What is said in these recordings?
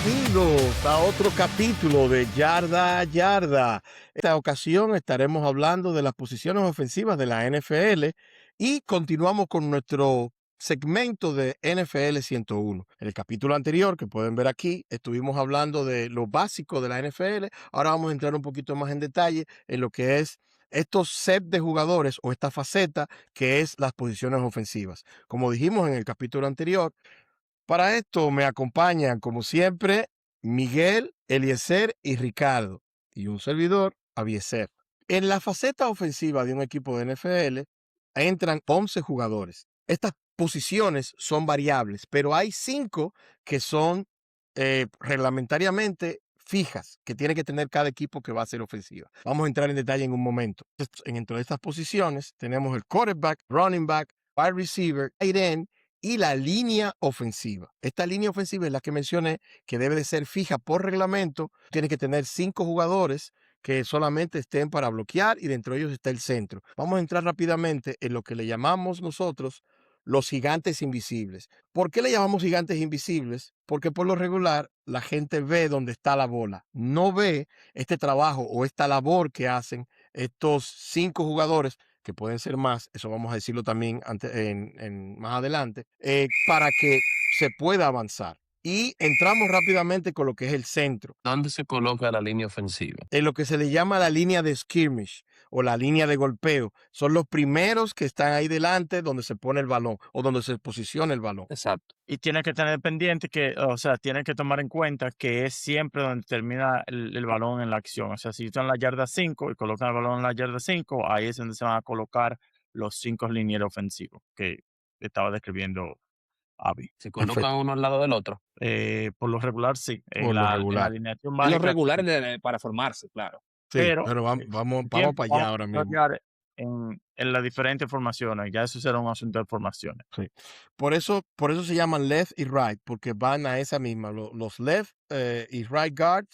Bienvenidos a otro capítulo de Yarda a Yarda. En esta ocasión estaremos hablando de las posiciones ofensivas de la NFL y continuamos con nuestro segmento de NFL 101. En el capítulo anterior, que pueden ver aquí, estuvimos hablando de lo básico de la NFL. Ahora vamos a entrar un poquito más en detalle en lo que es estos set de jugadores o esta faceta que es las posiciones ofensivas. Como dijimos en el capítulo anterior, para esto me acompañan, como siempre, Miguel, Eliezer y Ricardo, y un servidor, Abiezer. En la faceta ofensiva de un equipo de NFL entran 11 jugadores. Estas posiciones son variables, pero hay 5 que son reglamentariamente fijas, que tiene que tener cada equipo que va a ser ofensiva. Vamos a entrar en detalle en un momento. Entre estas posiciones tenemos el quarterback, running back, wide receiver, tight end y la línea ofensiva. Esta línea ofensiva es la que mencioné, que debe de ser fija por reglamento. Tiene que tener 5 jugadores que solamente estén para bloquear y dentro de ellos está el centro. Vamos a entrar rápidamente en lo que le llamamos nosotros los gigantes invisibles. ¿Por qué le llamamos gigantes invisibles? Porque por lo regular la gente ve dónde está la bola, no ve este trabajo o esta labor que hacen estos 5 jugadores, que pueden ser más, eso vamos a decirlo también más adelante, para que se pueda avanzar. Y entramos rápidamente con lo que es el centro, ¿Dónde se coloca la línea ofensiva? en lo que se le llama la línea de skirmish o la línea de golpeo. Son los primeros que están ahí delante donde se pone el balón o donde se posiciona el balón. Exacto. Y tiene que tener pendiente que, o sea, tiene que tomar en cuenta que es siempre donde termina el balón en la acción. O sea, si están en la yarda 5 y colocan el balón en la yarda 5, ahí es donde se van a colocar los 5 linieros ofensivos que estaba describiendo Avi. ¿Se colocan uno al lado del otro? Por lo regular, sí. Por lo En la regular. alineación Es lo básica. regular para formarse, claro. Sí, Pero vamos tiempo, para allá ahora mismo. en las diferentes formaciones. Ya eso será un asunto de formaciones. Sí. Por eso se llaman left y right, porque van a esa misma. Los left y right guard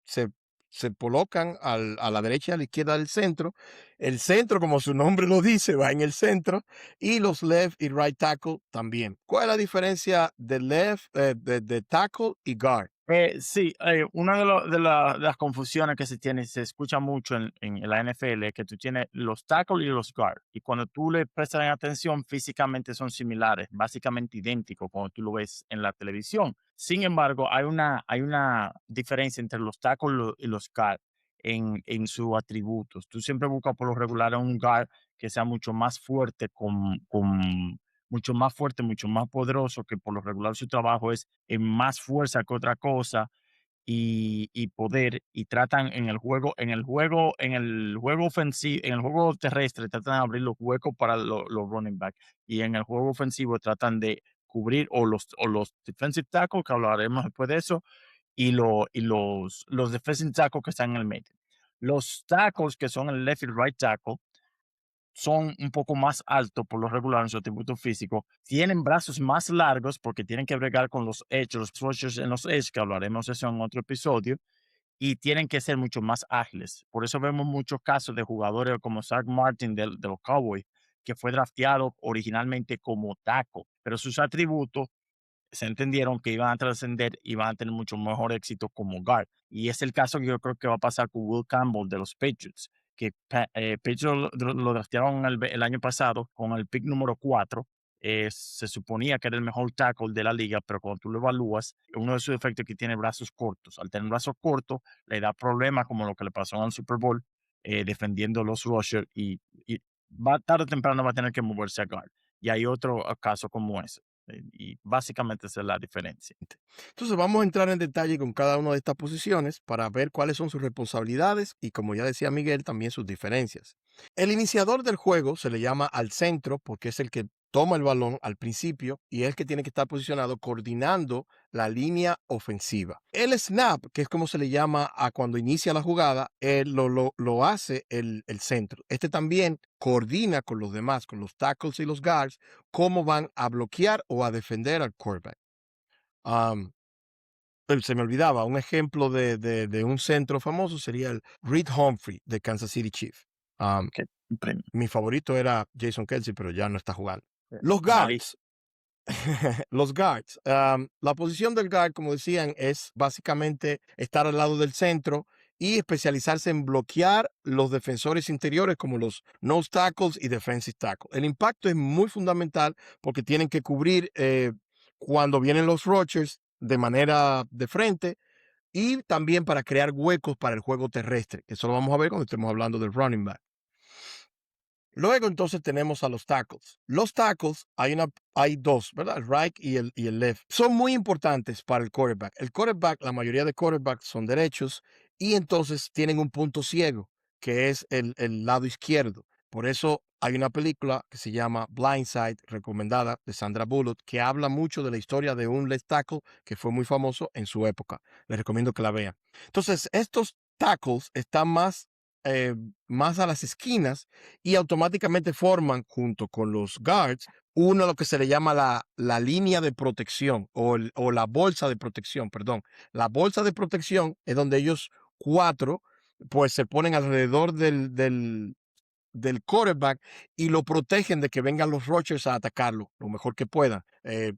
se colocan a la derecha y a la izquierda del centro. El centro, como su nombre lo dice, va en el centro. Y los left y right tackle también. ¿Cuál es la diferencia de left, de tackle y guard? Sí, una de las confusiones que se tiene, se escucha mucho en la NFL, es que tú tienes los tackles y los guards. Y cuando tú le prestas atención, físicamente son similares, básicamente idénticos cuando tú lo ves en la televisión. Sin embargo, hay una diferencia entre los tackles y los guards en sus atributos. Tú siempre buscas por lo regular a un guard que sea mucho más fuerte, mucho más fuerte, mucho más poderoso, que por lo regular su trabajo es en más fuerza que otra cosa y poder, y tratan en el juego ofensivo, en el juego terrestre tratan de abrir los huecos para los running back, y en el juego ofensivo tratan de cubrir o los defensive tackles, que hablaremos después de eso, los defensive tackles que están en el medio. Los tackles que son el left y right tackle son un poco más altos por lo regular en su atributo físico, tienen brazos más largos porque tienen que bregar con los edge, los rushers en los edge, que hablaremos de eso en otro episodio, y tienen que ser mucho más ágiles. Por eso vemos muchos casos de jugadores como Zach Martin de los Cowboys, que fue drafteado originalmente como tackle, pero sus atributos se entendieron que iban a trascender y van a tener mucho mejor éxito como guard. Y es el caso que yo creo que va a pasar con Will Campbell de los Patriots, que Patriots lo draftearon el año pasado con el pick número 4. Se suponía que era el mejor tackle de la liga, pero cuando tú lo evalúas, uno de sus defectos es que tiene brazos cortos. Al tener brazos cortos, le da problemas como lo que le pasó en el Super Bowl, defendiendo los rushers, y va tarde o temprano va a tener que moverse a guard. Y hay otro caso como ese. Y básicamente esa es la diferencia. Entonces vamos a entrar en detalle con cada una de estas posiciones para ver cuáles son sus responsabilidades y, como ya decía Miguel, también sus diferencias. El iniciador del juego se le llama al centro porque es el que toma el balón al principio y es el que tiene que estar posicionado coordinando la línea ofensiva. El snap, que es como se le llama a cuando inicia la jugada, lo hace el centro. Este también coordina con los demás, con los tackles y los guards, cómo van a bloquear o a defender al quarterback. Se me olvidaba, un ejemplo de un centro famoso sería el Reed Humphrey de Kansas City Chiefs. Mi favorito era Jason Kelce, pero ya no está jugando. Los guards, Los guards. La posición del guard, como decían, es básicamente estar al lado del centro y especializarse en bloquear los defensores interiores como los nose tackles y defensive tackles. El impacto es muy fundamental porque tienen que cubrir cuando vienen los rushers de manera de frente y también para crear huecos para el juego terrestre. Eso lo vamos a ver cuando estemos hablando del running back. Luego entonces tenemos a los tackles. Los tackles hay dos, ¿verdad? El right y el left. Son muy importantes para el quarterback. El quarterback, la mayoría de quarterbacks son derechos y entonces tienen un punto ciego, que es el lado izquierdo. Por eso hay una película que se llama Blindside, recomendada, de Sandra Bullock, que habla mucho de la historia de un left tackle que fue muy famoso en su época. Les recomiendo que la vean. Entonces, estos tackles están eh, más a las esquinas y automáticamente forman, junto con los guards, uno lo que se le llama la línea de protección o la bolsa de protección, perdón. La bolsa de protección es donde ellos cuatro pues se ponen alrededor del quarterback y lo protegen de que vengan los rushers a atacarlo lo mejor que puedan.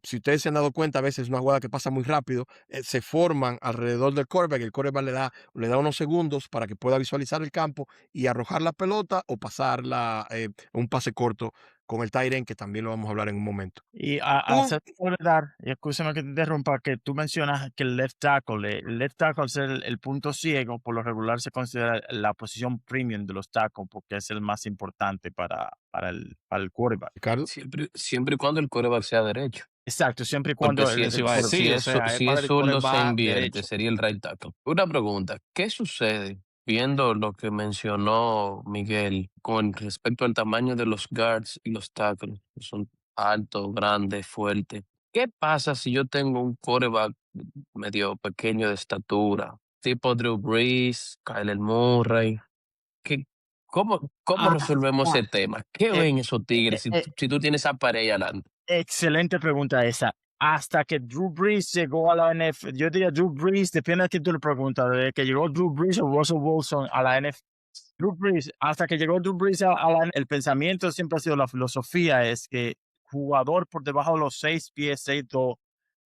Si ustedes se han dado cuenta, a veces es una jugada que pasa muy rápido, se forman alrededor del quarterback, el quarterback le da unos segundos para que pueda visualizar el campo y arrojar la pelota o pasarla un pase corto con el tight end, que también lo vamos a hablar en un momento. Y a hacer recordar, y escúchame que te interrumpa, que tú mencionas que el left tackle es el punto ciego, por lo regular se considera la posición premium de los tackles porque es el más importante para el quarterback. Ricardo. Siempre y cuando el quarterback sea derecho. Exacto, siempre y Porque cuando si Eso iba a es, decir, o sea, es si para es el zurdo se quarterback invierte, derecho. sería el right tackle. Una pregunta, ¿qué sucede viendo lo que mencionó Miguel con respecto al tamaño de los guards y los tackles? Que son altos, grandes, fuertes. ¿Qué pasa si yo tengo un quarterback medio pequeño de estatura, tipo Drew Brees, Kyler Murray? ¿Qué, cómo Ah, resolvemos ah, ese tema? ¿Qué eh, ven esos tigres eh, si, eh, si tú tienes esa pared ahí adelante? excelente pregunta esa. Hasta que Drew Brees llegó a la NFL, yo diría Drew Brees, depende de quién tú le preguntas, desde que llegó Drew Brees o Russell Wilson a la NFL. Drew Brees, hasta que llegó Drew Brees el pensamiento siempre ha sido, la filosofía es que jugador por debajo de los 6 pies, 6'2",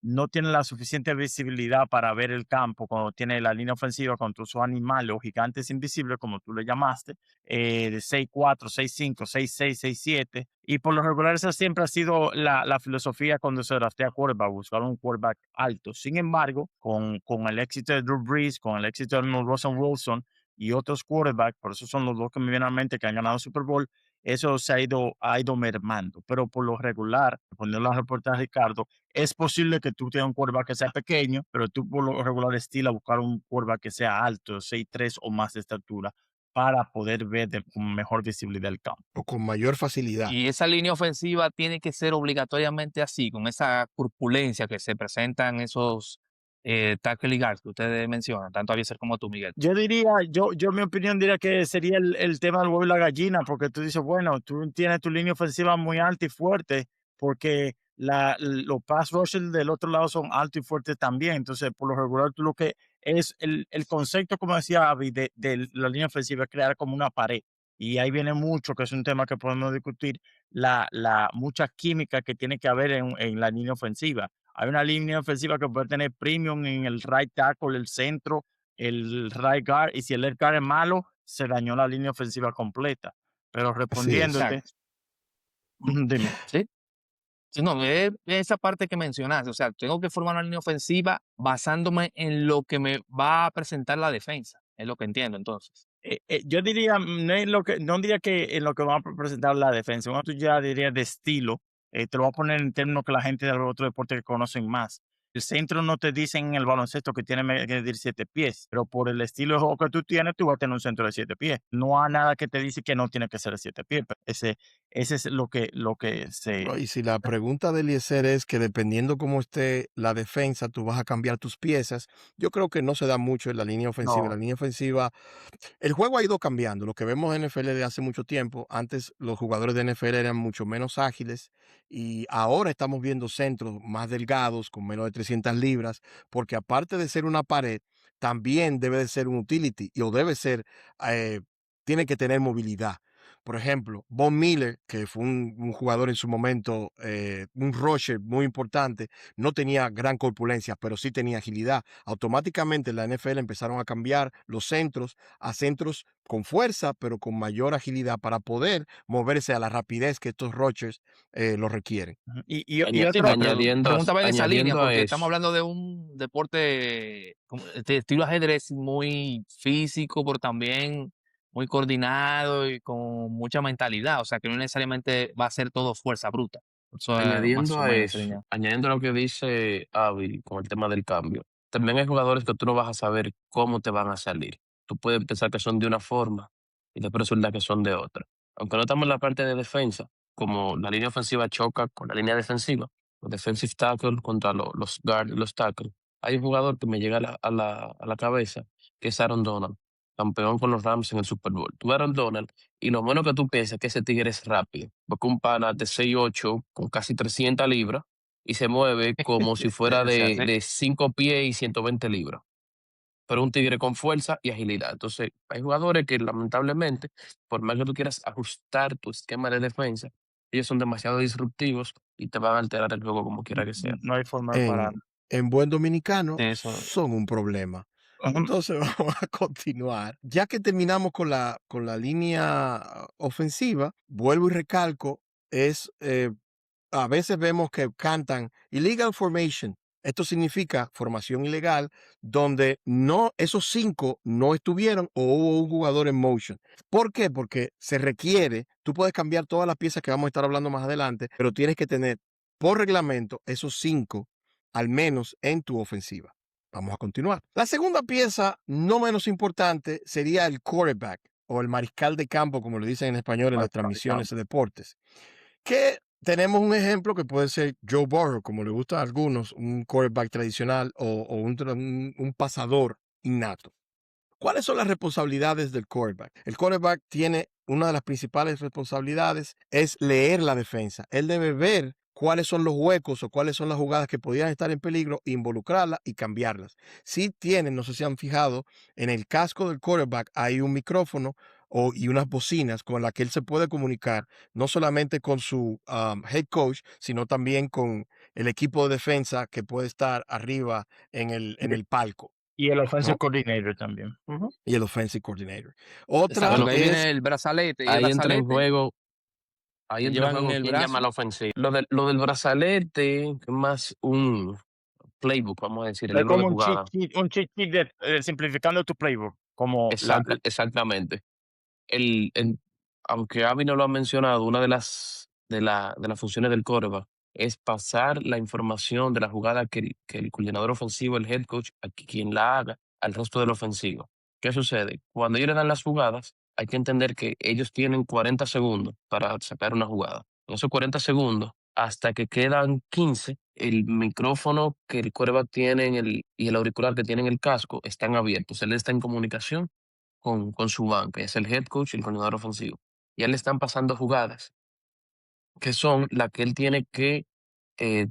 no tiene la suficiente visibilidad para ver el campo cuando tiene la línea ofensiva contra sus animales o gigantes invisibles, como tú le llamaste, de 6'4", 6'5", 6'6", 6'7". Y por lo regular esa siempre ha sido la filosofía cuando se draftea quarterback, buscar un quarterback alto. Sin embargo, con el éxito de Drew Brees, con el éxito de Russell Wilson, y otros quarterbacks, por eso son los dos que me vienen a la mente que han ganado Super Bowl, eso se ha ido mermando. Pero por lo regular, poniendo la reporta de Ricardo, es posible que tú tengas un quarterback que sea pequeño, pero tú por lo regular estila buscar un quarterback que sea alto, 6'3" o más de estatura, para poder ver con mejor visibilidad el campo. O con mayor facilidad. Y esa línea ofensiva tiene que ser obligatoriamente así, con esa corpulencia que se presentan esos tackle y guards que ustedes mencionan, tanto Avieser como tú, Miguel. Yo diría, mi opinión diría que sería el tema del huevo y la gallina, porque tú dices, bueno, tú tienes tu línea ofensiva muy alta y fuerte, porque los pass rushers del otro lado son altos y fuertes también. Entonces, por lo regular, tú lo que es el concepto, como decía Avi, de la línea ofensiva es crear como una pared. Y ahí viene mucho, que es un tema que podemos discutir, mucha química que tiene que haber en la línea ofensiva. Hay una línea ofensiva que puede tener premium en el right tackle, el centro, el right guard, y si el left guard es malo, se dañó la línea ofensiva completa. Pero Así es. respondiéndote, Exacto. dime. ¿Sí? Sí, no, es esa parte que mencionaste, o sea, tengo que formar una línea ofensiva basándome en lo que me va a presentar la defensa, es lo que entiendo entonces. Yo diría, no diría que en lo que va a presentar la defensa, uno tú ya diría de estilo, te lo voy a poner en términos que la gente de otro deporte que conocen más. El centro no te dicen en el baloncesto que tiene que medir 7 pies, pero por el estilo de juego que tú tienes, tú vas a tener un centro de 7 pies. No hay nada que te dice que no tiene que ser de 7 pies. Pero ese es lo que No, se... y si la pregunta de Eliezer es que dependiendo cómo esté la defensa, tú vas a cambiar tus piezas, yo creo que no se da mucho en la línea ofensiva. No, La línea ofensiva, el juego ha ido cambiando. Lo que vemos en NFL de hace mucho tiempo, antes los jugadores de NFL eran mucho menos ágiles y ahora estamos viendo centros más delgados, con menos de 300 libras, porque aparte de ser una pared, también debe de ser un utility o debe ser, tiene que tener movilidad. Por ejemplo, Von Miller, que fue un jugador en su momento, un rusher muy importante, no tenía gran corpulencia, pero sí tenía agilidad. Automáticamente en la NFL empezaron a cambiar los centros a centros con fuerza, pero con mayor agilidad para poder moverse a la rapidez que estos rushers lo requieren. Ujú. Sí, Otro, pero Añadiendo, pregunta va en esa línea, añadiendo a porque estamos eso, hablando de un deporte de estilo ajedrez muy físico, pero también muy coordinado y con mucha mentalidad. O sea, que no necesariamente va a ser todo fuerza bruta. Eso es más añadiendo o a menos esa eso, línea. añadiendo a lo que dice Avi con el tema del cambio, también hay jugadores que tú no vas a saber cómo te van a salir. Tú puedes pensar que son de una forma y después resulta que son de otra. Aunque no estamos en la parte de defensa, como la línea ofensiva choca con la línea defensiva, los defensive tackles contra los guard y los tackles, hay un jugador que me llega a la cabeza, que es Aaron Donald, campeón con los Rams en el Super Bowl. Tú Aaron Donald, y lo bueno que tú piensas es que ese tigre es rápido, porque un pana de 6'8", con casi 300 libras, y se mueve como si fuera O sea, de 5 pies y 120 libras. Pero un tigre con fuerza y agilidad. Entonces, hay jugadores que lamentablemente, por más que tú quieras ajustar tu esquema de defensa, ellos son demasiado disruptivos y te van a alterar el juego como quiera que sea. no hay forma de parar. En buen dominicano, de eso. son un problema. Ujú. Entonces vamos a continuar. Ya que terminamos con la línea ofensiva, vuelvo y recalco, a veces vemos que cantan illegal formation. Esto significa formación ilegal donde esos 5 no estuvieron o hubo un jugador en motion. ¿Por qué? Porque se requiere, tú puedes cambiar todas las piezas que vamos a estar hablando más adelante, pero tienes que tener por reglamento esos 5 al menos en tu ofensiva. Vamos a continuar. La segunda pieza, no menos importante, sería el quarterback o el mariscal de campo, como le dicen en español en las transmisiones de deportes. Que tenemos un ejemplo que puede ser Joe Burrow, como le gusta a algunos, un quarterback tradicional o un pasador innato. ¿Cuáles son las responsabilidades del quarterback? El quarterback tiene una de las principales responsabilidades es leer la defensa. Él debe ver cuáles son los huecos o cuáles son las jugadas que podrían estar en peligro, involucrarlas y cambiarlas. Si tienen, no sé si han fijado, en el casco del quarterback hay un micrófono y unas bocinas con las que él se puede comunicar, no solamente con su head coach, sino también con el equipo de defensa que puede estar arriba en el palco. Y el offensive ¿No? coordinator también. Ujú. Y el offensive coordinator. Exacto, Otra Bueno, porque ahí es, viene el brazalete y el ahí entra en brazalete juego, ahí que entra en llevan en juego el quién llama brazo. la ofensiva. Lo del brazalete es más un playbook, vamos a decir, el Es libro de como jugada. un cheat sheet simplificando tu playbook. Como Exactamente. Aunque Avi no lo ha mencionado, una de las funciones del quarterback es pasar la información de la jugada que el coordinador ofensivo, el head coach, a quien la haga, al resto del ofensivo. ¿Qué sucede? Cuando ellos le dan las jugadas, hay que entender que ellos tienen 40 segundos para sacar una jugada. En esos 40 segundos, hasta que quedan 15, el micrófono que el quarterback tiene y el auricular que tiene en el casco están abiertos. Él está en comunicación con su banca, es el head coach y el coordinador ofensivo. Y a él le están pasando jugadas que son las que él tiene que eh,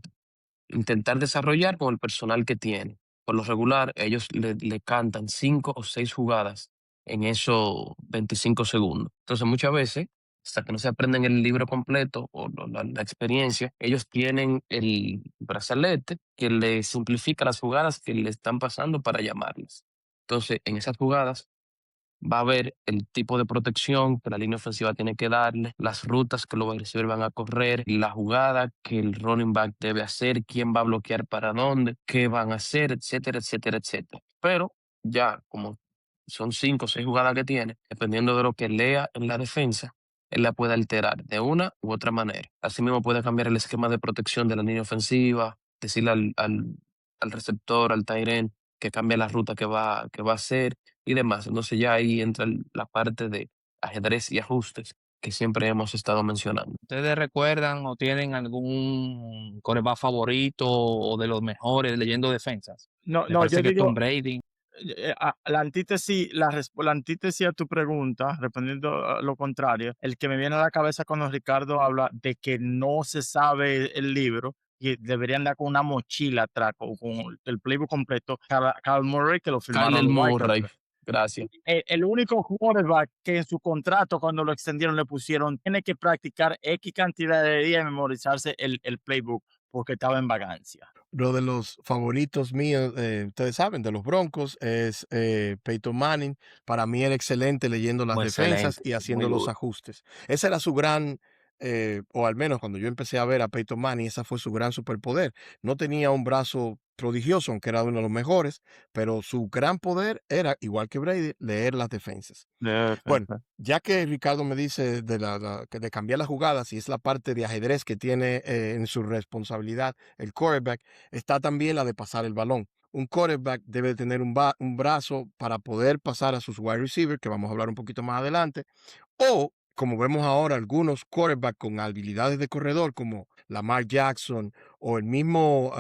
intentar desarrollar con el personal que tiene. Por lo regular, ellos le cantan 5 o 6 jugadas en esos 25 segundos. Entonces, muchas veces, hasta que no se aprenden el libro completo o la experiencia, ellos tienen el brazalete que le simplifica las jugadas que le están pasando para llamarlas. Entonces, en esas jugadas, va a ver el tipo de protección que la línea ofensiva tiene que darle, las rutas que los wide receivers van a correr, la jugada que el running back debe hacer, quién va a bloquear para dónde, qué van a hacer, etcétera, etcétera, etcétera. Pero ya como son 5 o 6 jugadas que tiene, dependiendo de lo que lea en la defensa, él la puede alterar de una u otra manera. Asimismo puede cambiar el esquema de protección de la línea ofensiva, decirle al receptor, al tight end, que cambie la ruta que va a hacer y demás. Entonces ya ahí entra la parte de ajedrez y ajustes que siempre hemos estado mencionando. ¿Ustedes recuerdan o tienen algún quarterback favorito o de los mejores leyendo defensas? No, Me no, parece yo que Tom digo, Brady. la antítesis a tu pregunta, respondiendo a lo contrario, el que me viene a la cabeza cuando Ricardo habla de que no se sabe el libro y deberían dar con una mochila atrás con el playbook completo. Kyle Murray, que lo firmaron Kyler los Murray, Vikings. Gracias. El único quarterback que en su contrato, cuando lo extendieron, le pusieron, tiene que practicar X cantidad de días y memorizarse el playbook porque estaba en vagancia. Uno de los favoritos míos, ustedes saben, de los Broncos, es Peyton Manning. Para mí era excelente leyendo las Muy defensas excelente, y muy haciendo los duro. ajustes. Ese era su gran, o al menos cuando yo empecé a ver a Peyton Manning, esa fue su gran superpoder. No tenía un brazo prodigioso, aunque era uno de los mejores, pero su gran poder era, igual que Brady, leer las defensas. Bueno, ya que Ricardo me dice de cambiar las jugadas y es la parte de ajedrez que tiene en su responsabilidad el quarterback, está también la de pasar el balón. Un quarterback debe tener un brazo para poder pasar a sus wide receivers, que vamos a hablar un poquito más adelante, o como vemos ahora, algunos quarterbacks con habilidades de corredor, como Lamar Jackson o el mismo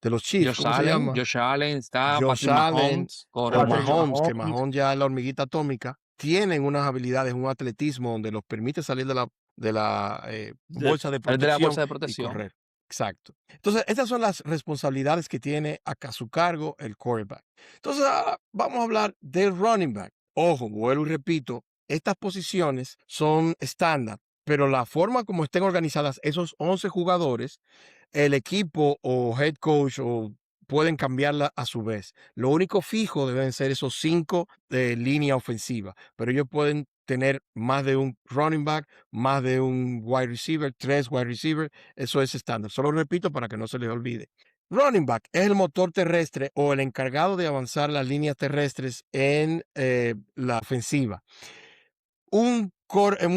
de los Chiefs, ¿cómo se llama? Josh Allen está, Josh Patrick Allen Mahomes, o Patrick correcto. Mahomes, que Mahomes. Mahomes ya es la hormiguita atómica, tienen unas habilidades, un atletismo donde los permite salir de la bolsa de El de la protección bolsa de y protección. correr. Exacto. Entonces, estas son las responsabilidades que tiene a su cargo el quarterback. Entonces, ahora vamos a hablar del running back. Ojo, vuelvo y repito, estas posiciones son estándar, pero la forma como estén organizadas esos 11 jugadores, el equipo o head coach pueden cambiarla a su vez. Lo único fijo deben ser esos 5 de línea ofensiva, pero ellos pueden tener más de un running back, más de un wide receiver, 3 wide receivers, eso es estándar. Solo repito para que no se les olvide. Running back es el motor terrestre o el encargado de avanzar las líneas terrestres en la ofensiva. Un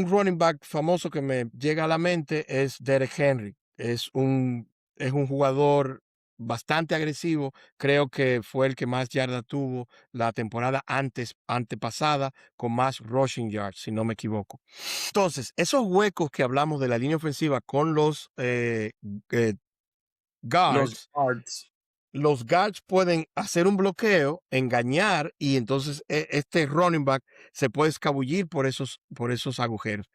running back famoso que me llega a la mente es Derek Henry. Es un jugador bastante agresivo. Creo que fue el que más yarda tuvo la temporada antepasada, con más rushing yards, si no me equivoco. Entonces, esos huecos que hablamos de la línea ofensiva con los guards, los guards pueden hacer un bloqueo, engañar, y entonces este running back se puede escabullir por esos agujeros.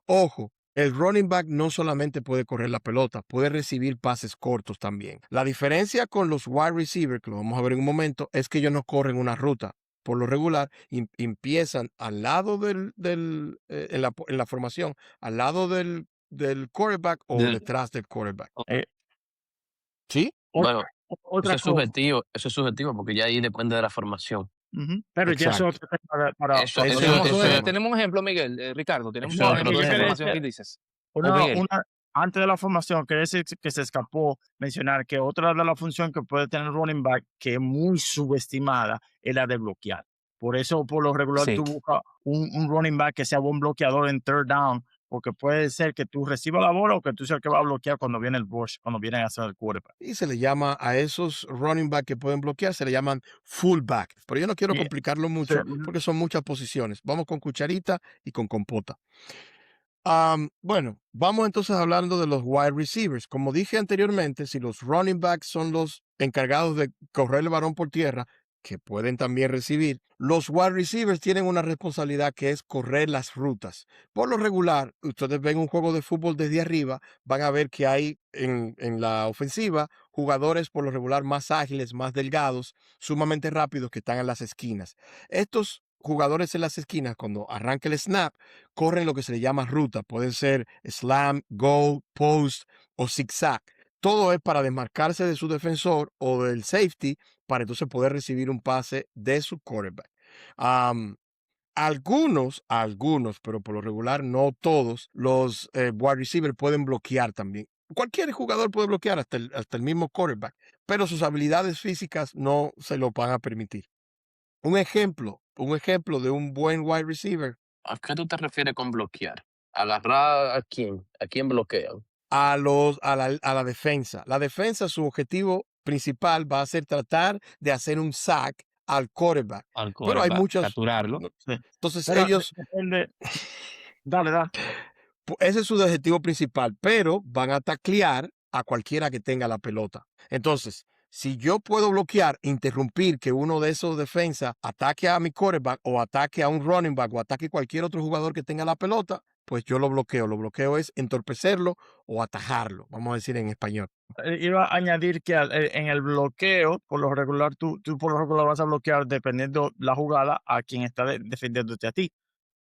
Ojo, el running back no solamente puede correr la pelota, puede recibir pases cortos también. La diferencia con los wide receivers, que lo vamos a ver en un momento, es que ellos no corren una ruta. Por lo regular, empiezan al lado en la formación, al lado del quarterback o Del- detrás del quarterback. Eh, ¿Sí? Bueno, Otra cosa. eso es subjetivo porque ya ahí depende de la formación. Ujú, pero ya eso Exacto. Eso Ese es es otro tema. tenemos un ejemplo, Miguel, Ricardo, tenemos Eso es un otro ejemplo de esa tema. información que dices. Una, Miguel. antes de la formación, que se escapó mencionar que otra de la función que puede tener running back, que es muy subestimada, es la de bloquear. Por eso, por lo regular, Sí. tú buscas un running back que sea buen bloqueador en third down, porque puede ser que tú recibas la bola o que tú seas el que va a bloquear cuando viene el rush, cuando vienen a hacer el quarterback. Y se le llama a esos running back que pueden bloquear, se le llaman fullback. Pero yo no quiero Y- complicarlo mucho porque son muchas posiciones. Vamos con cucharita y con compota. Bueno, vamos entonces hablando de los wide receivers. Como dije anteriormente, si los running backs son los encargados de correr el balón por tierra, que pueden también recibir, los wide receivers tienen una responsabilidad que es correr las rutas. Por lo regular, ustedes ven un juego de fútbol desde arriba, van a ver que hay en la ofensiva jugadores por lo regular más ágiles, más delgados, sumamente rápidos, que están en las esquinas. Estos jugadores en las esquinas, cuando arranca el snap, corren lo que se le llama ruta. Pueden ser slam, go, post o zigzag. Todo es para desmarcarse de su defensor o del safety para entonces poder recibir un pase de su quarterback. Algunos, pero por lo regular no todos, los wide receivers pueden bloquear también. Cualquier jugador puede bloquear, hasta el mismo quarterback, pero sus habilidades físicas no se lo van a permitir. Un ejemplo de un buen wide receiver, ¿A qué tú te refieres con bloquear? ¿Agarrar a quién? ¿A quién bloquean? a la defensa. La defensa, su objetivo principal va a ser tratar de hacer un sack al quarterback. Al Pero hay quarterback, muchos. capturarlo. Entonces Pero ellos, depende. Dale. ese es su objetivo principal, pero van a taclear a cualquiera que tenga la pelota. Entonces, si yo puedo bloquear, interrumpir que uno de esos defensas ataque a mi quarterback o ataque a un running back o ataque a cualquier otro jugador que tenga la pelota, pues yo lo bloqueo. Lo bloqueo es entorpecerlo o atajarlo, vamos a decir en español. Iba a añadir que en el bloqueo, por lo regular, tú por lo regular vas a bloquear dependiendo la jugada a quien está defendiéndote a ti.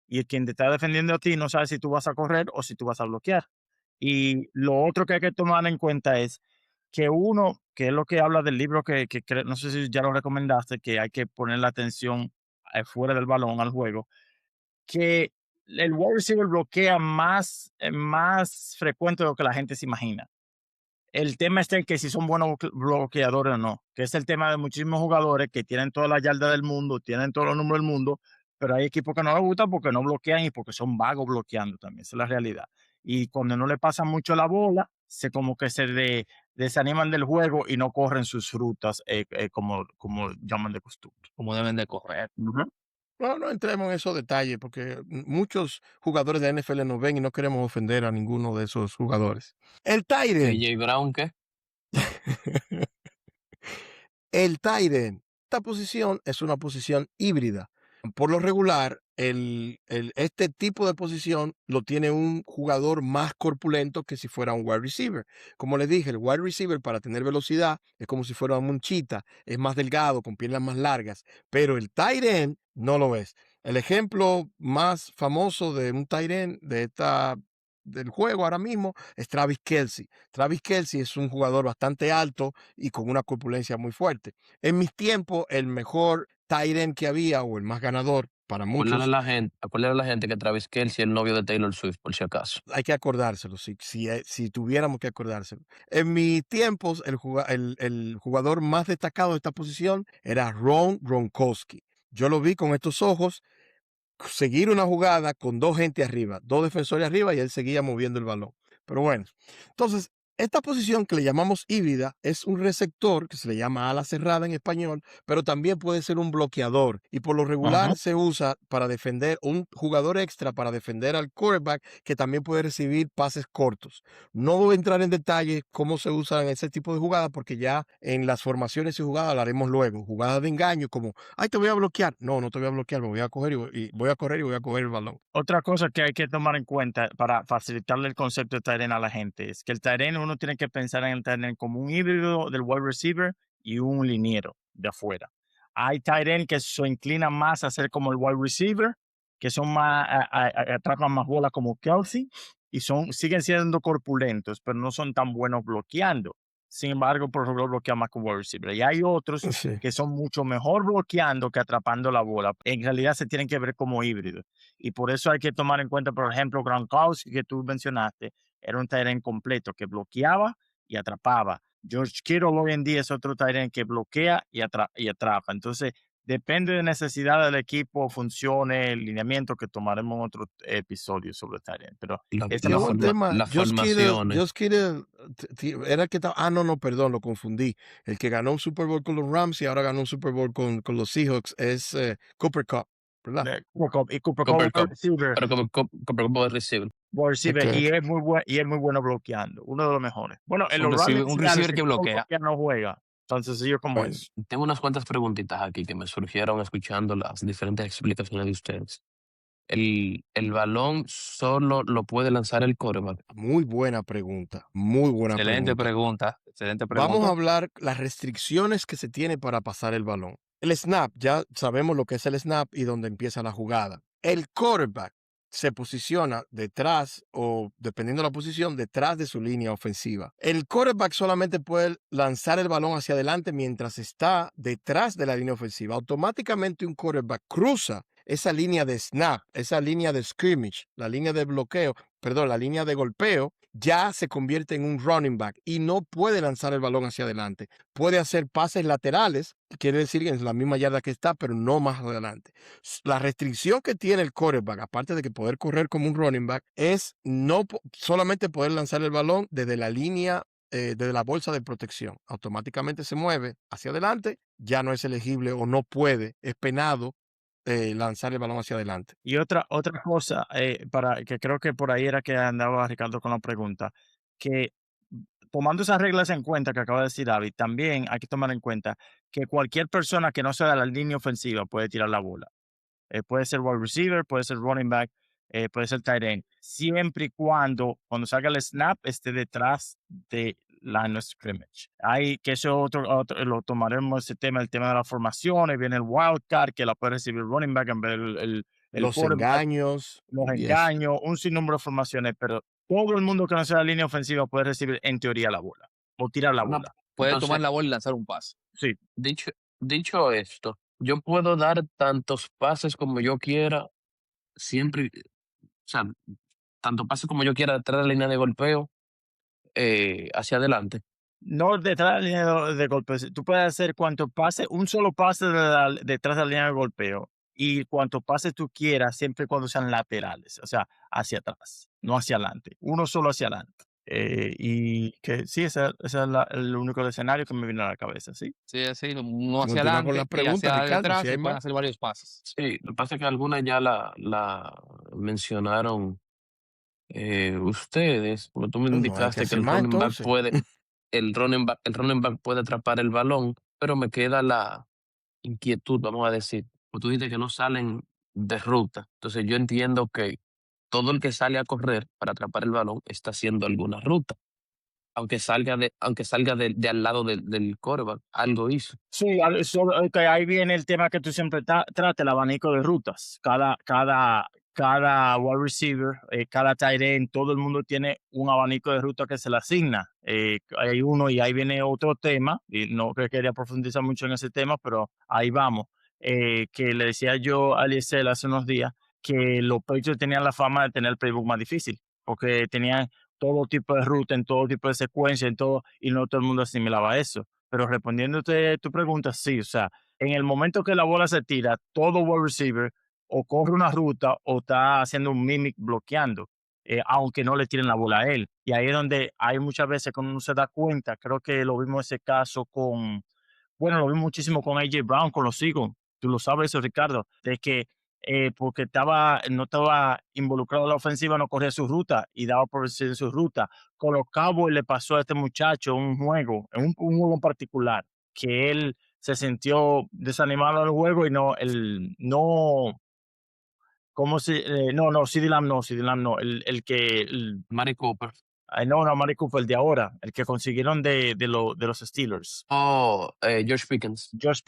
Y quien te está defendiendo a ti no sabe si tú vas a correr o si tú vas a bloquear. Y lo otro que hay que tomar en cuenta es que uno, que es lo que habla del libro no sé si ya lo recomendaste, que hay que poner la atención fuera del balón al juego, que el wide receiver bloquea más frecuente de lo que la gente se imagina. El tema está en que si son buenos bloqueadores o no, que es el tema de muchísimos jugadores que tienen toda la yarda del mundo, tienen todos los números del mundo, pero hay equipos que no les gusta porque no bloquean y porque son vagos bloqueando también, esa es la realidad. Y cuando no le pasan mucho la bola, se como que desaniman del juego y no corren sus rutas como llaman de costumbre. Como deben de correr. No entremos en esos detalles porque muchos jugadores de NFL nos ven y no queremos ofender a ninguno de esos jugadores. El tight end. AJ Brown, ¿qué? El tight end. Esta posición es una posición híbrida. Por lo regular, este tipo de posición lo tiene un jugador más corpulento que si fuera un wide receiver. Como les dije, el wide receiver para tener velocidad es como si fuera un chita, es más delgado, con piernas más largas, pero el tight end no lo es. El ejemplo más famoso de un tight end del juego ahora mismo es Travis Kelce. Travis Kelce es un jugador bastante alto y con una corpulencia muy fuerte. En mis tiempos, el mejor tight end que había, o el más ganador para Acuérdale a muchos, la gente que Travis Kelce es el novio de Taylor Swift, por si acaso. hay que acordárselo, si tuviéramos que acordárselo. En mis tiempos, el jugador más destacado de esta posición era Ron Gronkowski. Yo lo vi con estos ojos seguir una jugada con dos gente arriba, dos defensores arriba, y él seguía moviendo el balón. Pero bueno, entonces, esta posición que le llamamos híbrida es un receptor que se le llama ala cerrada en español, pero también puede ser un bloqueador y por lo regular se usa para defender un jugador extra para defender al quarterback que también puede recibir pases cortos. No voy a entrar en detalle cómo se usan ese tipo de jugadas porque ya en las formaciones y jugadas lo haremos luego. Jugadas de engaño como, ay, te voy a bloquear. No te voy a bloquear, me voy a coger y voy a correr y voy a coger el balón. Otra cosa que hay que tomar en cuenta para facilitarle el concepto de tight end a la gente es que el tight end uno tiene que pensar en el tight end como un híbrido del wide receiver y un liniero de afuera. Hay tight end que se inclinan más a ser como el wide receiver, que son más, atrapan más bolas como Kelsey y siguen siendo corpulentos, pero no son tan buenos bloqueando. Sin embargo, por ejemplo, bloquean más como wide receiver. Y hay otros Sí. que son mucho mejor bloqueando que atrapando la bola. En realidad se tienen que ver como híbridos. Y por eso hay que tomar en cuenta, por ejemplo, Gronkowski, que tú mencionaste, era un tight end completo que bloqueaba y atrapaba. George Kittle hoy en día es otro tight end que bloquea y atrapa. Entonces, depende de necesidad del equipo, funcione, el lineamiento que tomaremos en otro episodio sobre tight end. Pero esa Y es hubo un tema, Las Josh formaciones. Kittle era el que estaba, no, perdón, lo confundí. El que ganó un Super Bowl con los Rams y ahora ganó un Super Bowl con los Seahawks es Cooper Kupp, ¿verdad? Y Cooper Cooper Kupp, Cup. Pero como wide receiver. wide receiver, Ok. y es muy bueno bloqueando, uno de los mejores. Bueno, en Un los receiver- Ravens un finales, receiver que el que bloquea. no juega, tan sencillo como Bueno, eso. Tengo unas cuantas preguntitas aquí que me surgieron escuchando las diferentes explicaciones de ustedes. El balón solo lo puede lanzar el quarterback. muy buena pregunta, muy buena Excelente pregunta. pregunta. Excelente Vamos a pregunta. hablar las restricciones que se tiene para pasar el balón. El snap, ya sabemos lo que es el snap y dónde empieza la jugada. El quarterback se posiciona detrás o, dependiendo de la posición, detrás de su línea ofensiva. El quarterback solamente puede lanzar el balón hacia adelante mientras está detrás de la línea ofensiva. Automáticamente un quarterback cruza esa línea de snap, esa línea de scrimmage, la línea de bloqueo, perdón, la línea de golpeo, ya se convierte en un running back y no puede lanzar el balón hacia adelante. Puede hacer pases laterales, quiere decir en la misma yarda que está, pero no más adelante. La restricción que tiene el quarterback, aparte de que poder correr como un running back, es no solamente poder lanzar el balón desde la línea, desde la bolsa de protección. Automáticamente se mueve hacia adelante, ya no es elegible o no puede, es penado lanzar el balón hacia adelante. Y otra cosa, que creo que por ahí era que andaba Ricardo con la pregunta, que tomando esas reglas en cuenta que acaba de decir David, también hay que tomar en cuenta que cualquier persona que no sea de la línea ofensiva puede tirar la bola. Puede ser wide receiver, puede ser running back. puede ser tight end, siempre y cuando salga el snap esté detrás de line of scrimmage. Hay que eso lo tomaremos ese tema, el tema de las formaciones, viene el wildcard que la puede recibir el running back en vez el Los quarterback, engaños. los Yes. engaños, un sinnúmero de formaciones, pero todo el mundo que no sea la línea ofensiva puede recibir en teoría la bola o tirar la Una- bola. Puede entonces, tomar la bola y lanzar un pase. Sí, dicho esto, yo puedo dar tantos pases como yo quiera, siempre, o sea, tanto pases como yo quiera detrás de la línea de golpeo, hacia adelante. no detrás de la línea de golpeo. Tú puedes hacer cuanto pase, un solo pase detrás de la línea de golpeo y cuanto pase tú quieras, siempre y cuando sean laterales, o sea, hacia atrás, no hacia adelante, uno solo hacia adelante. Y que sí, ese es el único escenario que me vino a la cabeza, sí. Sí, así, uno hacia Continúa con adelante las y preguntas, hacia Ricardo, detrás si se hay pueden más. hacer varios pases. Sí, lo que pasa es que algunas ya la mencionaron ustedes, porque tú me Bueno, hay que indicaste que hacer el más running back entonces. puede, el running back puede atrapar el balón, pero me queda la inquietud, vamos a decir. Pues tú dices que no salen de ruta. Entonces yo entiendo que todo el que sale a correr para atrapar el balón está haciendo alguna ruta. Aunque salga de al lado del quarterback, algo hizo. Sí, ok, ahí viene el tema que tú siempre tratas, el abanico de rutas. Cada wide receiver, cada tight end, todo el mundo tiene un abanico de rutas que se le asigna. Hay uno y ahí viene otro tema, y no que quería profundizar mucho en ese tema, pero ahí vamos. Que le decía yo a Eliezer hace unos días que los Patriots tenían la fama de tener el playbook más difícil, porque tenían todo tipo de ruta, en todo tipo de secuencia, en todo, y no todo el mundo asimilaba eso. Pero respondiéndote tu pregunta, sí, o sea, en el momento que la bola se tira, todo wide receiver o corre una ruta o está haciendo un mimic bloqueando, aunque no le tiren la bola a él. Y ahí es donde hay muchas veces que uno se da cuenta, creo que lo vimos ese caso bueno, lo vimos muchísimo con AJ Brown, con los Eagles. Tú lo sabes eso, Ricardo, de que porque no estaba involucrado en la ofensiva, no corría su ruta y daba por en su ruta. Con los Cowboys le pasó a este muchacho un juego, un juego en particular, que él se sintió desanimado del juego y CeeDee Lamb no, Mari Cooper. no, Amari Cooper, el de ahora, el que consiguieron de los Steelers. Oh, George Pickens. George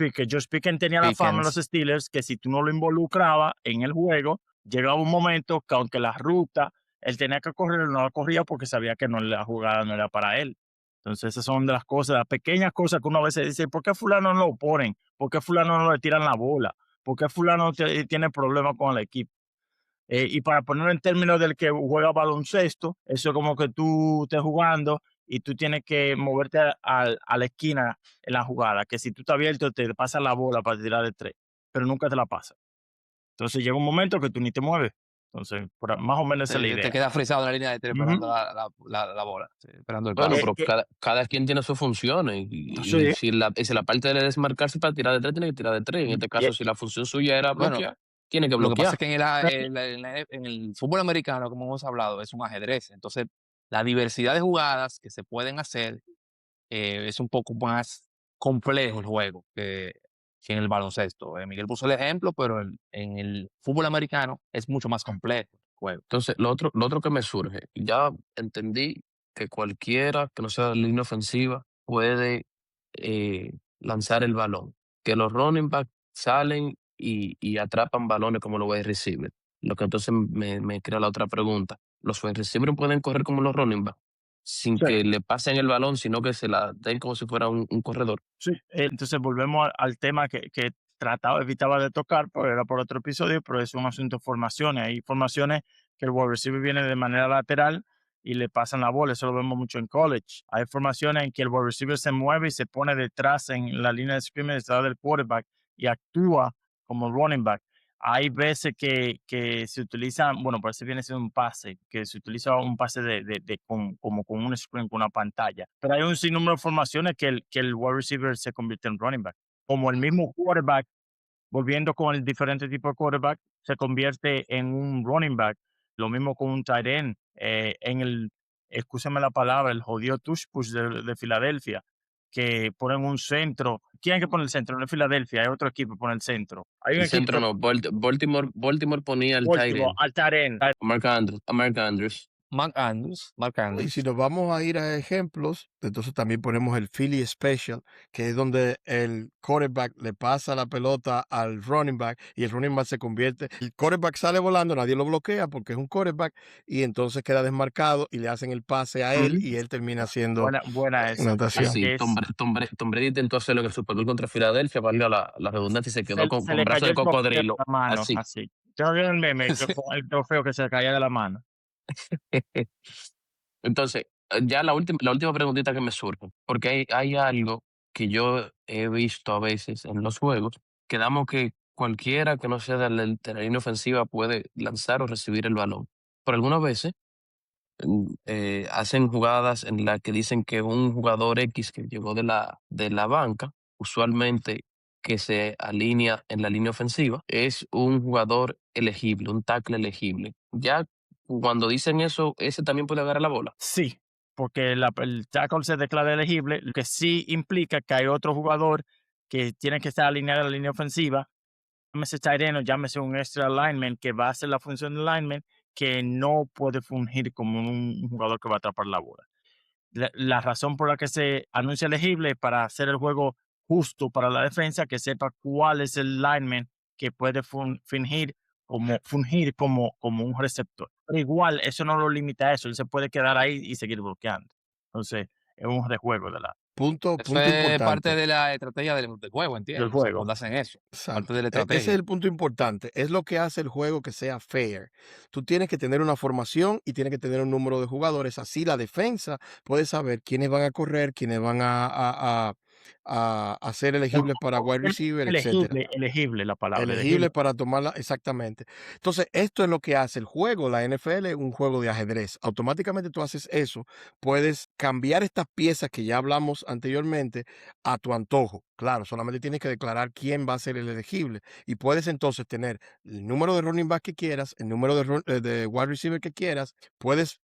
Pickens tenía la fama en los Pickens. Steelers que si tú no lo involucrabas en el juego, llegaba un momento que aunque la ruta él tenía que correr, no la corría porque sabía que la jugada no era para él. Entonces esas son de las cosas, las pequeñas cosas que uno a veces dice, ¿por qué fulano no lo ponen? ¿Por qué fulano no le tiran la bola? ¿Por qué fulano tiene problemas con el equipo? Y para ponerlo en términos del que juega baloncesto, eso es como que tú estés jugando y tú tienes que moverte a la esquina en la jugada, que si tú estás abierto te pasa la bola para tirar de tres, pero nunca te la pasa. Entonces llega un momento que tú ni te mueves. Entonces, más o menos esa es la Te idea. queda frisado en la línea de tres esperando Ujú. la bola, sí, esperando el Bueno, pase. pero que- cada quien tiene sus funciones. Sí. Y si la parte de él es marcarse para tirar de tres, tiene que tirar de tres. En este caso, si la función suya era Bueno, bloquear, tiene que lo que pasa bloquear. es que en el fútbol americano, como hemos hablado, es un ajedrez. Entonces, la diversidad de jugadas que se pueden hacer es un poco más complejo el juego que en el baloncesto. Miguel puso el ejemplo, pero en el fútbol americano es mucho más complejo el juego. Entonces, lo otro que me surge, ya entendí que cualquiera que no sea de línea ofensiva puede lanzar el balón, que los running back salen y atrapan balones como los wide receivers. Lo que entonces me crea la otra pregunta. ¿Los wide receivers pueden correr como los running back sin Sí. que le pasen el balón, sino que se la den como si fuera un corredor? Sí, entonces volvemos al tema que evitaba de tocar, porque era por otro episodio, pero es un asunto de formaciones. Hay formaciones que el wide receiver viene de manera lateral y le pasan la bola, eso lo vemos mucho en college. Hay formaciones en que el wide receiver se mueve y se pone detrás en la línea de scrimmage detrás del quarterback y actúa como running back. Hay veces que se utiliza, bueno, parece viene siendo un pase, que se utiliza un pase como con un screen, con una pantalla. Pero hay un sinnúmero de formaciones que el wide receiver se convierte en running back. Como el mismo quarterback, volviendo con el diferente tipo de quarterback, se convierte en un running back. Lo mismo con un tight end. Escúchame la palabra, el jodido touch push de Filadelfia. que ponen un centro. ¿Quién es que pone el centro? No es Filadelfia, hay otro equipo que pone el centro. Hay un El equipo, centro no, Baltimore ponía al tight Baltimore, end, al Taren. a Mark Andrews. Mark Andrews. Y si nos vamos a ir a ejemplos, entonces también ponemos el Philly Special, que es donde el quarterback le pasa la pelota al running back y el running back se convierte. El quarterback sale volando, nadie lo bloquea porque es un quarterback y entonces queda desmarcado y le hacen el pase a él y él termina haciendo Buena esa. anotación. Así, Es- Tom Brady intentó hacerlo en el Super Bowl contra Filadelfia, valga la redundancia, y se quedó con se le brazo cayó de el trofeo de cocodrilo. la mano, Así. así. ¿Te no vieron el meme? El trofeo que se le caía de la mano. Entonces, ya la última preguntita que me surge, porque hay algo que yo he visto a veces en los juegos, que damos que cualquiera que no sea de la línea ofensiva puede lanzar o recibir el balón. Pero algunas veces hacen jugadas en las que dicen que un jugador X que llegó de la banca, usualmente que se alinea en la línea ofensiva, es un jugador elegible, un tackle elegible. Ya cuando dicen eso, ese también puede agarrar la bola. Sí, porque el tackle se declara elegible, lo que sí implica que hay otro jugador que tiene que estar alineado a la línea ofensiva, llámese tight end o llámese un extra lineman que va a hacer la función de lineman, que no puede fungir como un jugador que va a atrapar la bola. La razón por la que se anuncia elegible es para hacer el juego justo para la defensa, que sepa cuál es el lineman que puede fungir como un receptor. Pero igual, eso no lo limita a eso, él se puede quedar ahí y seguir bloqueando. Entonces, es un rejuego Punto Eso es parte importante. de la estrategia del juego, del ¿entiendes? O sea, juego. cuando hacen eso, Exacto. parte de la Ese es estrategia. el punto importante. Es lo que hace el juego que sea fair. Tú tienes que tener una formación y tienes que tener un número de jugadores. Así la defensa puede saber quiénes van a correr, quiénes van a ser elegibles para wide receiver, etcétera. Elegible la palabra. Elegible para tomarla, exactamente. Entonces, esto es lo que hace el juego. La NFL es un juego de ajedrez. Automáticamente tú haces eso, puedes cambiar estas piezas que ya hablamos anteriormente a tu antojo. Claro, solamente tienes que declarar quién va a ser el elegible y puedes entonces tener el número de running back que quieras, el número de wide receiver que quieras. Puedes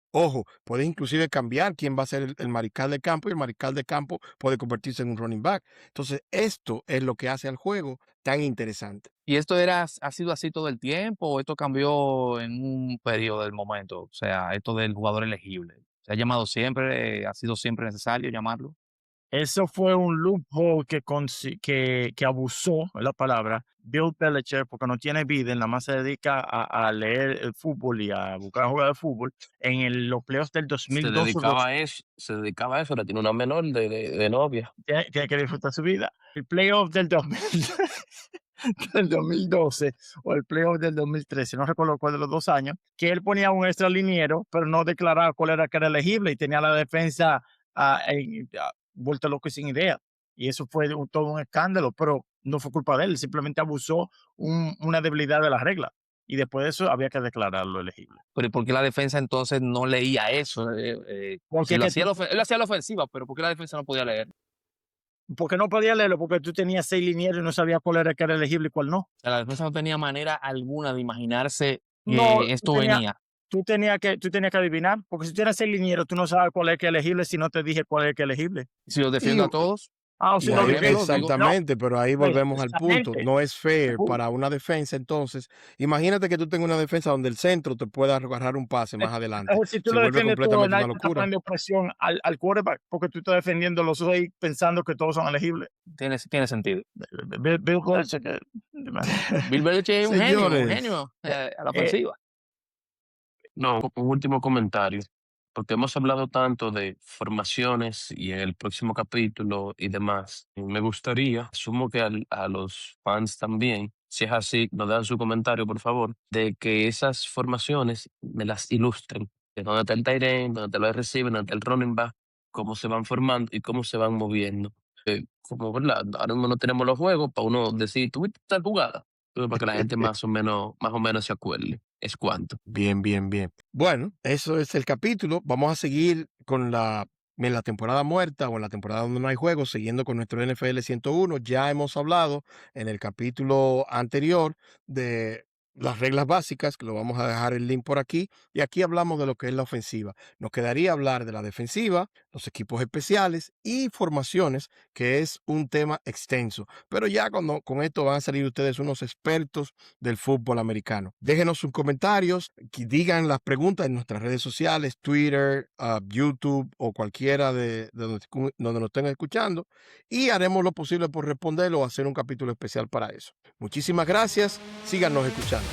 inclusive cambiar quién va a ser el mariscal de campo y el mariscal de campo puede convertirse en un running back. Entonces, esto es lo que hace al juego tan interesante. ¿Y esto ha sido así todo el tiempo o esto cambió en un periodo del momento? O sea, esto del jugador elegible. ¿Se ha llamado siempre? ¿Ha sido siempre necesario llamarlo? Eso fue un loophole que abusó, es la palabra, Bill Belichick, porque no tiene vida, nada más se dedica a leer el fútbol y a buscar jugar de fútbol. Los playoffs del 2002, Se dedicaba a eso, ahora tiene una menor de novia. tiene que disfrutar su vida. El playoff del 2000 del 2012 o el playoff del 2013, no recuerdo cuál de los 2 años, que él ponía un extra liniero, pero no declaraba cuál era que era elegible y tenía la defensa vuelta loco y sin idea. Y eso fue todo un escándalo, pero no fue culpa de él, simplemente abusó una debilidad de la regla. Y después de eso había que declararlo elegible. Pero ¿y por qué la defensa entonces no leía eso? Porque, él hacía la ofensiva, pero ¿por qué la defensa no podía leer? porque no podía leerlo, porque tú tenías 6 linieros y no sabías cuál era que era elegible y cuál no. O sea, la defensa no tenía manera alguna de imaginarse que No, esto venía. Tú tenías que adivinar, porque si tienes 6 linieros, tú no sabes cuál es que elegible si no te dije cuál es que elegible. Si los defiendo a todos, O si Y no ahí- defiendo, exactamente, pero ahí pues, volvemos al punto. exactamente. No es fair Punto. para una defensa. Entonces, imagínate que tú tengas una defensa donde el centro te pueda agarrar un pase más adelante. Si tú Se lo vuelve defiendes todo, completamente nadie una te está locura. poniendo presión al quarterback, porque tú estás defendiendo los 6 pensando que todos son elegibles. tiene sentido. Bill Belichick, Bill Belichick es un Señores, genio a la ofensiva. No, un último comentario, porque hemos hablado tanto de formaciones y en el próximo capítulo y demás. Me gustaría, asumo que a los fans también, si es así, nos dan su comentario, por favor, de que esas formaciones me las ilustren. De dónde está el tight end, dónde está el receiver, dónde está el running back, cómo se van formando y cómo se van moviendo. Como, ¿verdad? Ahora mismo no tenemos los juegos para uno decir, ¿tuviste tal jugada? Pero para que la gente más o menos se acuerde. Es cuánto. bien. Bueno, eso es el capítulo. Vamos a seguir en la temporada muerta o en la temporada donde no hay juegos, siguiendo con nuestro NFL 101. Ya hemos hablado en el capítulo anterior de las reglas básicas, que lo vamos a dejar el link por aquí, y aquí hablamos de lo que es la ofensiva. Nos quedaría hablar de la defensiva, los equipos especiales y formaciones, que es un tema extenso. Pero ya con esto van a salir ustedes unos expertos del fútbol americano. Déjenos sus comentarios, digan las preguntas en nuestras redes sociales, Twitter, YouTube o cualquiera de donde nos estén escuchando, y haremos lo posible por responderlo o hacer un capítulo especial para eso. Muchísimas gracias, síganos escuchando.